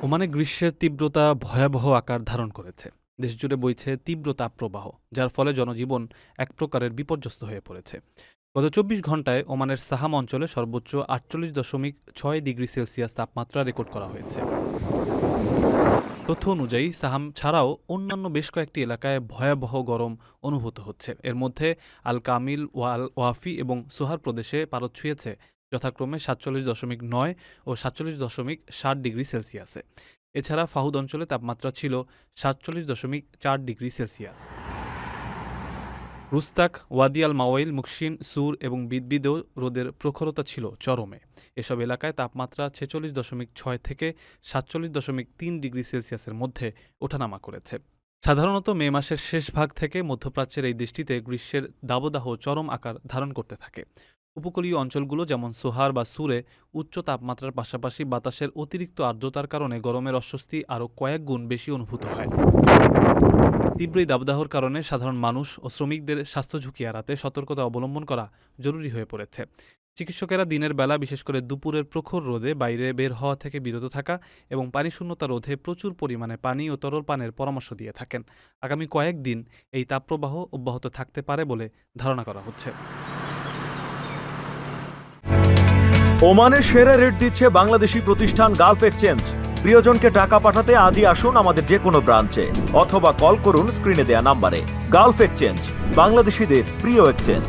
ওমানে গ্রীষ্মের তীব্রতা ভয়াবহ আকার ধারণ করেছে। দেশজুড়ে বইছে তীব্র তাপপ্রবাহ, যার ফলে জনজীবন এক প্রকারের বিপর্যস্ত হয়ে পড়েছে। গত ২৪ ঘণ্টায় ওমানের সাহাম অঞ্চলে সর্বোচ্চ ৪৮.৬ ডিগ্রি সেলসিয়াস তাপমাত্রা রেকর্ড করা হয়েছে। তথ্য অনুযায়ী সাহাম ছাড়াও অন্যান্য বেশ কয়েকটি এলাকায় ভয়াবহ গরম অনুভূত হচ্ছে। এর মধ্যে আল কামিল, ওয়াল ওয়াফি এবং সোহার প্রদেশে পারদ ছুঁয়েছে যথাক্রমে ৪৭.৯ ও ৪৭.৭ ডিগ্রি সেলসিয়াসে। এছাড়া ফাহুদ অঞ্চলে তাপমাত্রা ছিল ৪৭.৪ ডিগ্রি সেলসিয়াস। রুস্তাক, ওয়াদি আল মাওয়াইল, মুকশিন, সুর এবং বিদবিদেও রোদের প্রখরতা ছিল চরমে। এসব এলাকায় তাপমাত্রা ৪৬.৬ থেকে ৪৭.৩ ডিগ্রি সেলসিয়াসের মধ্যে ওঠানামা করেছে। সাধারণত মে মাসের শেষ ভাগ থেকে মধ্যপ্রাচ্যের এই দেশটিতে গ্রীষ্মের দাবদাহ চরম আকার ধারণ করতে থাকে। উপকূলীয় অঞ্চলগুলো যেমন সোহার বা সুরে উচ্চ তাপমাত্রার পাশাপাশি বাতাসের অতিরিক্ত আর্দ্রতার কারণে গরমের অস্বস্তি আরও কয়েক গুণ বেশি অনুভূত হয়। তীব্র এই দাবদাহর কারণে সাধারণ মানুষ ও শ্রমিকদের স্বাস্থ্য ঝুঁকি এড়াতে সতর্কতা অবলম্বন করা জরুরি হয়ে পড়েছে। চিকিৎসকেরা দিনের বেলা, বিশেষ করে দুপুরের প্রখর রোদে বাইরে বের হওয়া থেকে বিরত থাকা এবং পানিশূন্যতা রোধে প্রচুর পরিমাণে পানি ও তরল পানের পরামর্শ দিয়ে থাকেন। আগামী কয়েকদিন এই তাপপ্রবাহ অব্যাহত থাকতে পারে বলে ধারণা করা হচ্ছে। ওমানের সেরা রেট দিচ্ছে বাংলাদেশি প্রতিষ্ঠান গালফ এক্সচেঞ্জ। প্রিয়জনকে টাকা পাঠাতে আজই আসুন আমাদের যে কোনো ব্রাঞ্চে অথবা কল করুন স্ক্রিনে দেয়া নাম্বারে। গালফ এক্সচেঞ্জ, বাংলাদেশিদের প্রিয় এক্সচেঞ্জ।